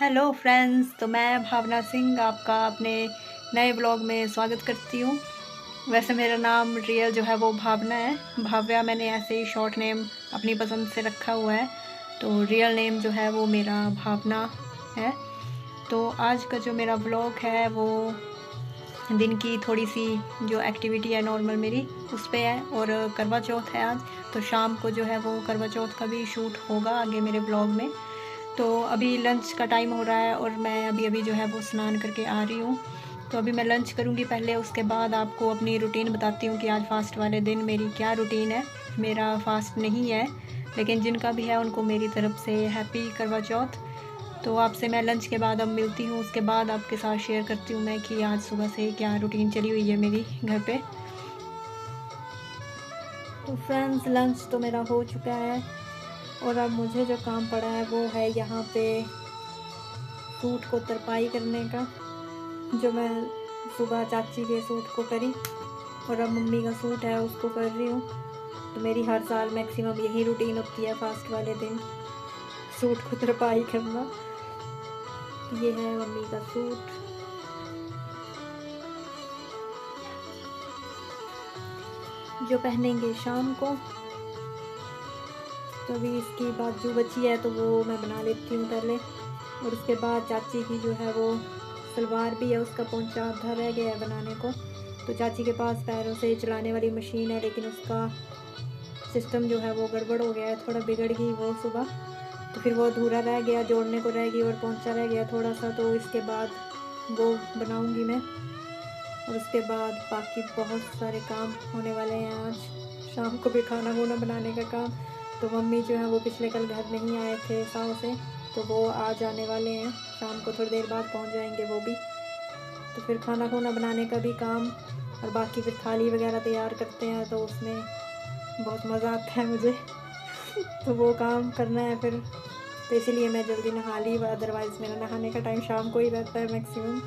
Hello friends, तो मैं भावना सिंह आपका अपने नए ब्लॉग में स्वागत करती हूँ। वैसे मेरा नाम रियल जो है वो भावना है। भाव्या मैंने ऐसे ही शॉर्ट नेम अपनी पसंद से रखा हुआ है, तो रियल नेम जो है वो मेरा भावना है। तो आज का जो मेरा ब्लॉग है वो दिन की थोड़ी सी जो एक्टिविटी है नॉर्मल मेरी उस पर है, और करवा चौथ है आज, तो शाम को जो है वो करवा चौथ का भी शूट होगा आगे मेरे ब्लॉग में। तो अभी लंच का टाइम हो रहा है और मैं अभी अभी जो है वो स्नान करके आ रही हूँ। तो अभी मैं लंच करूँगी पहले, उसके बाद आपको अपनी रूटीन बताती हूँ कि आज फास्ट वाले दिन मेरी क्या रूटीन है। मेरा फास्ट नहीं है, लेकिन जिनका भी है उनको मेरी तरफ से हैप्पी करवा चौथ। तो आपसे मैं लंच के बाद अब मिलती हूँ, उसके बाद आपके साथ शेयर करती हूँ मैं कि आज सुबह से क्या रूटीन चली हुई है मेरी घर पे। तो फ्रेंड्स, लंच तो मेरा हो चुका है और अब मुझे जो काम पड़ा है वो है यहाँ पे सूट को तरपाई करने का, जो मैं सुबह चाची के सूट को करी और अब मम्मी का सूट है उसको कर रही हूँ। तो मेरी हर साल मैक्सिमम यही रूटीन होती है फास्ट वाले दिन, सूट को तरपाई करना। ये है मम्मी का सूट, जो पहनेंगे शाम को। तो अभी इसकी बाजू बची है तो वो मैं बना लेती हूँ पहले, और उसके बाद चाची की जो है वो सलवार भी है, उसका पोंचा आधा रह गया है बनाने को। तो चाची के पास पैरों से चलाने वाली मशीन है, लेकिन उसका सिस्टम जो है वो गड़बड़ हो गया है, थोड़ा बिगड़ गई वो सुबह। तो फिर वो अधूरा रह गया, जोड़ने को रह गई और पोंचा रह गया थोड़ा सा। तो इसके बाद वो बनाऊंगी मैं, और उसके बाद बाकी बहुत सारे काम होने वाले हैं आज। शाम को भी खाना वाना बनाने का काम। तो मम्मी जो है वो पिछले कल घर नहीं आए थे साव से, तो वो आज जाने वाले हैं, शाम को थोड़ी देर बाद पहुंच जाएंगे वो भी। तो फिर खाना खुना बनाने का भी काम, और बाकी फिर थाली वगैरह तैयार करते हैं, तो उसमें बहुत मज़ा आता है मुझे। तो वो काम करना है फिर, तो इसीलिए मैं जल्दी नहा ली, अदरवाइज़ मेरा नहाने का टाइम शाम को ही रहता है मैक्सिमम।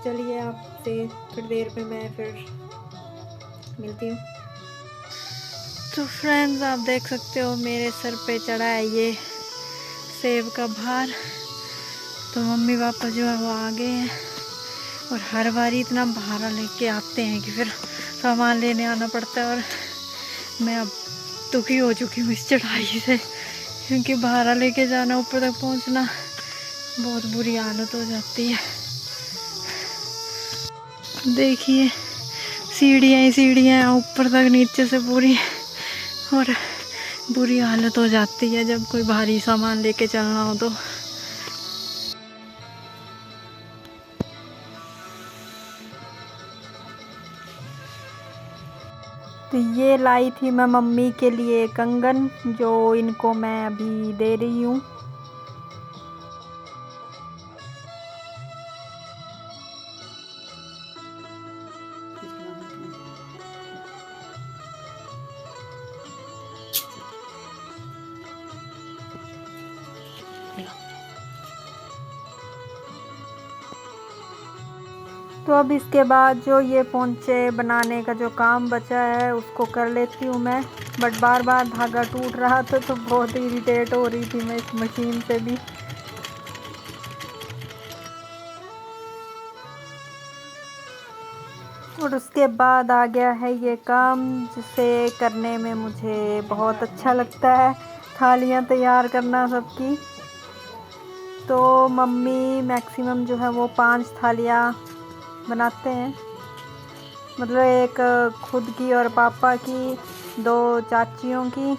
चलिए आपसे थोड़ी देर में मैं फिर मिलती हूँ। तो फ्रेंड्स, आप देख सकते हो मेरे सर पे चढ़ा है ये सेब का भार। तो मम्मी पापा जो है वो आ गए हैं, और हर बार इतना भारा लेके आते हैं कि फिर सामान लेने आना पड़ता है। और मैं अब दुखी हो चुकी हूँ इस चढ़ाई से, क्योंकि भारा लेके जाना, ऊपर तक पहुँचना, बहुत बुरी हालत हो जाती है। देखिए सीढ़ियाँ ही सीढ़ियाँ ऊपर तक, नीचे से पूरी, और बुरी हालत हो जाती है जब कोई भारी सामान लेके चलना हो। तो ये लाई थी मैं मम्मी के लिए कंगन, जो इनको मैं अभी दे रही हूँ। तो अब इसके बाद जो ये पोंचे बनाने का जो काम बचा है उसको कर लेती हूँ मैं, बट बार बार धागा टूट रहा था तो बहुत इरिटेट हो रही थी मैं इस मशीन से भी। और उसके बाद आ गया है ये काम, जिसे करने में मुझे बहुत अच्छा लगता है, थालियाँ तैयार करना सबकी। तो मम्मी मैक्सिमम जो है वो 5 थालियाँ बनाते हैं, मतलब एक खुद की और पापा की, 2 चाचियों की,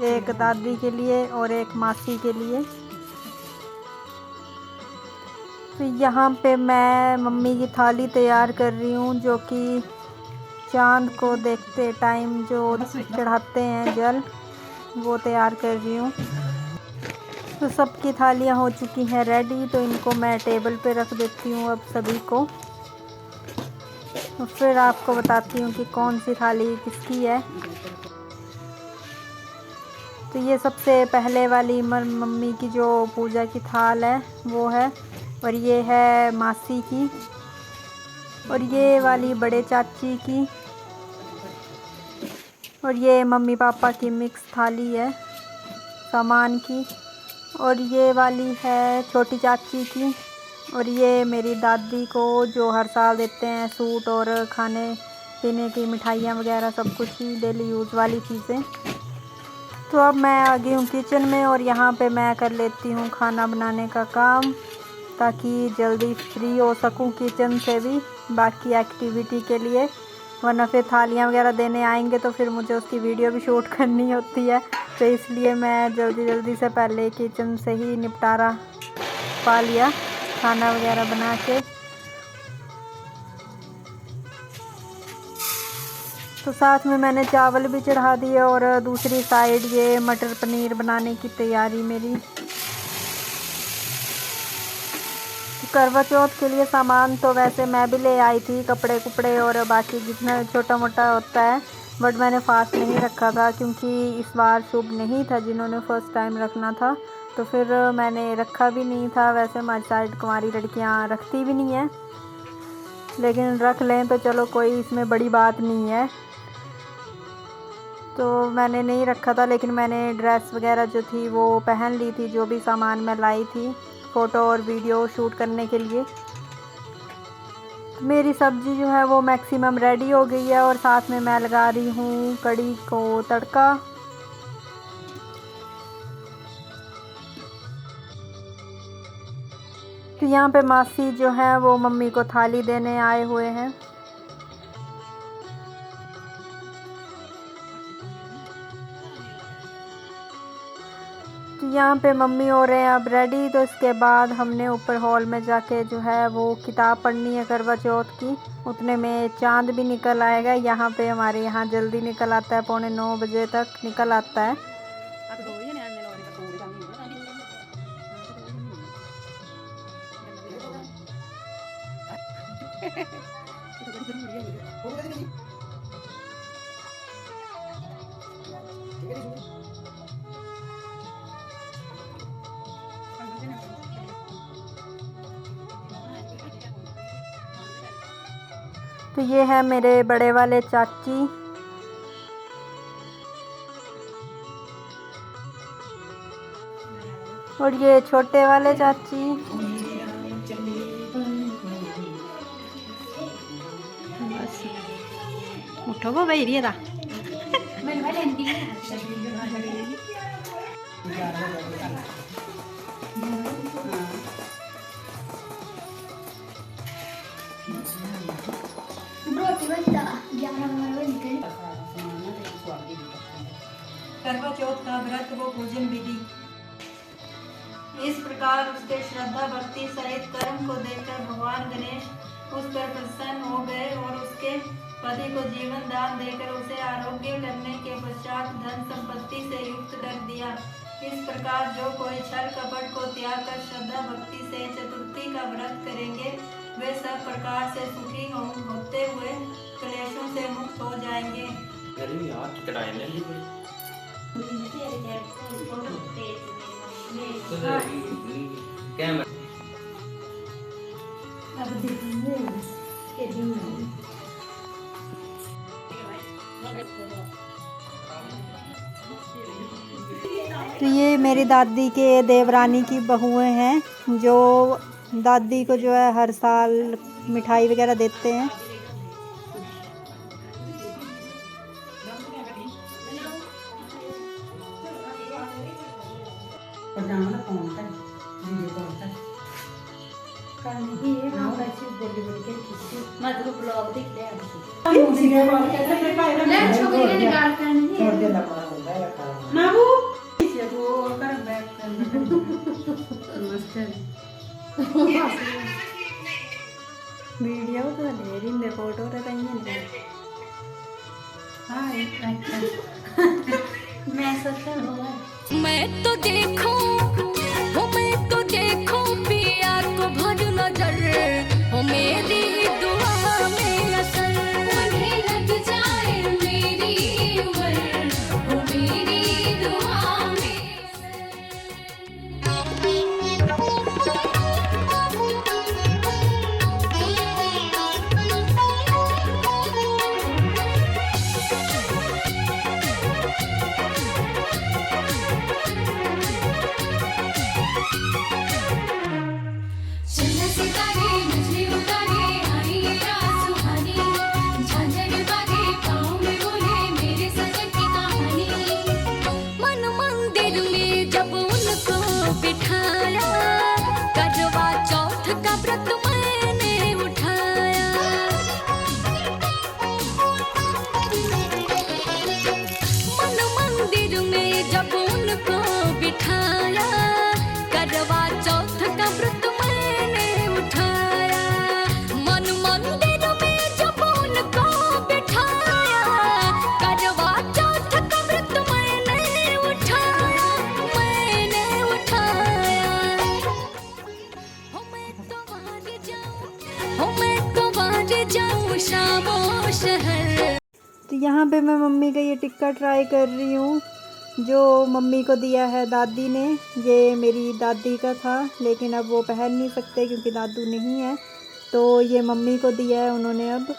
एक दादी के लिए और एक मासी के लिए। तो यहाँ पे मैं मम्मी की थाली तैयार कर रही हूँ, जो कि चांद को देखते टाइम जो चढ़ाते हैं जल, वो तैयार कर रही हूँ। तो सबकी थालियाँ हो चुकी हैं रेडी, तो इनको मैं टेबल पे रख देती हूँ अब सभी को। तो फिर आपको बताती हूँ कि कौन सी थाली किसकी है। तो ये सबसे पहले वाली मम्मी की जो पूजा की थाल है वो है, और ये है मासी की, और ये वाली बड़े चाची की, और ये मम्मी पापा की मिक्स थाली है सामान की, और ये वाली है छोटी चाची की, और ये मेरी दादी को जो हर साल देते हैं सूट और खाने पीने की मिठाइयाँ वगैरह सब कुछ ही डेली यूज़ वाली चीज़ें। तो अब मैं आ गई हूँ किचन में और यहाँ पे मैं कर लेती हूँ खाना बनाने का काम, ताकि जल्दी फ्री हो सकूँ किचन से भी बाकी एक्टिविटी के लिए, वरना फिर थालियाँ वगैरह देने आएंगे तो फिर मुझे उसकी वीडियो भी शूट करनी होती है। तो इसलिए मैं जल्दी से पहले किचन से ही निपटारा पा लिया खाना वगैरह बना के। तो साथ में मैंने चावल भी चढ़ा दिए और दूसरी साइड ये मटर पनीर बनाने की तैयारी मेरी। करवा चौथ के लिए सामान तो वैसे मैं भी ले आई थी, कपड़े कुपड़े और बाकी जितना छोटा मोटा होता है, बट मैंने फास्ट नहीं रखा था क्योंकि इस बार शुभ नहीं था, जिन्होंने फर्स्ट टाइम रखना था तो फिर मैंने रखा भी नहीं था। वैसे हमारी साइड कुंवारी लड़कियां रखती भी नहीं है, लेकिन रख लें तो चलो कोई इसमें बड़ी बात नहीं है। तो मैंने नहीं रखा था, लेकिन मैंने ड्रेस वगैरह जो थी वो पहन ली थी, जो भी सामान मैं लाई थी फ़ोटो और वीडियो शूट करने के लिए। मेरी सब्ज़ी जो है वो मैक्सिमम रेडी हो गई है और साथ में मैं लगा रही हूँ कड़ी को तड़का। तो यहाँ पे मासी जो है वो मम्मी को थाली देने आए हुए हैं। तो यहाँ पे मम्मी हो रहे हैं अब रेडी। तो इसके बाद हमने ऊपर हॉल में जाके जो है वो किताब पढ़नी है करवा चौथ की, उतने में चांद भी निकल आएगा। यहाँ पे हमारे यहाँ जल्दी निकल आता है, 9:45 बजे तक निकल आता है। तो ये है मेरे बड़े वाले चाची, और ये छोटे वाले चाची। उठो वो भाई रिया करवा चौथ का व्रत व पूजन विधि। इस प्रकार उसके श्रद्धा भक्ति सहित कर्म को देखकर भगवान गणेश उस पर प्रसन्न हो गए और उसके पति को जीवन दान देकर उसे आरोग्य करने के पश्चात धन संपत्ति से युक्त कर दिया। इस प्रकार जो कोई छल कपट को त्याग कर श्रद्धा भक्ति से चतुर्थी का व्रत करेंगे, वे सब प्रकार से सुखी होते हुए क्लेशों से मुक्त हो जाएंगे। तो ये मेरी दादी के देवरानी की बहुएं हैं, जो दादी को जो है हर साल मिठाई वगैरह देते हैं। वीडियो तो ले रही है, फोटो रहता ही है। मैं तो देखूं पिया को भर नजर हो मेरी दुआ में असर, उन्हें लग जाए मेरी उम्र हो मेरी दुआ में शामो शहर। तो यहाँ पे मैं मम्मी का ये टिक्का ट्राई कर रही हूँ, जो मम्मी को दिया है दादी ने। ये मेरी दादी का था, लेकिन अब वो पहन नहीं सकते क्योंकि दादू नहीं है, तो ये मम्मी को दिया है उन्होंने अब।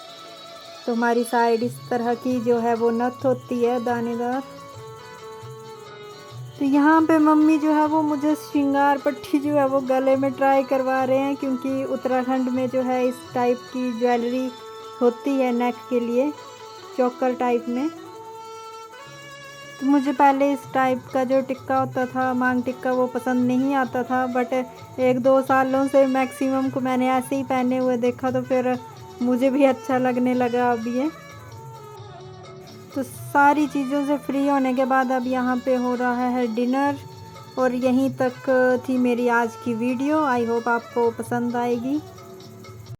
तो हमारी साइड इस तरह की जो है वो नथ होती है, दानेदार। तो यहाँ पे मम्मी जो है वो मुझे श्रृंगार पट्टी जो है वो गले में ट्राई करवा रहे हैं, क्योंकि उत्तराखंड में जो है इस टाइप की ज्वेलरी होती है नेक के लिए, चोकर टाइप में। तो मुझे पहले इस टाइप का जो टिक्का होता था, मांग टिक्का, वो पसंद नहीं आता था, बट 1-2 सालों से मैक्सिमम को मैंने ऐसे ही पहने हुए देखा, तो फिर मुझे भी अच्छा लगने लगा अब ये। तो सारी चीज़ों से फ्री होने के बाद अब यहाँ पे हो रहा है डिनर। और यहीं तक थी मेरी आज की वीडियो। आई होप आपको पसंद आएगी।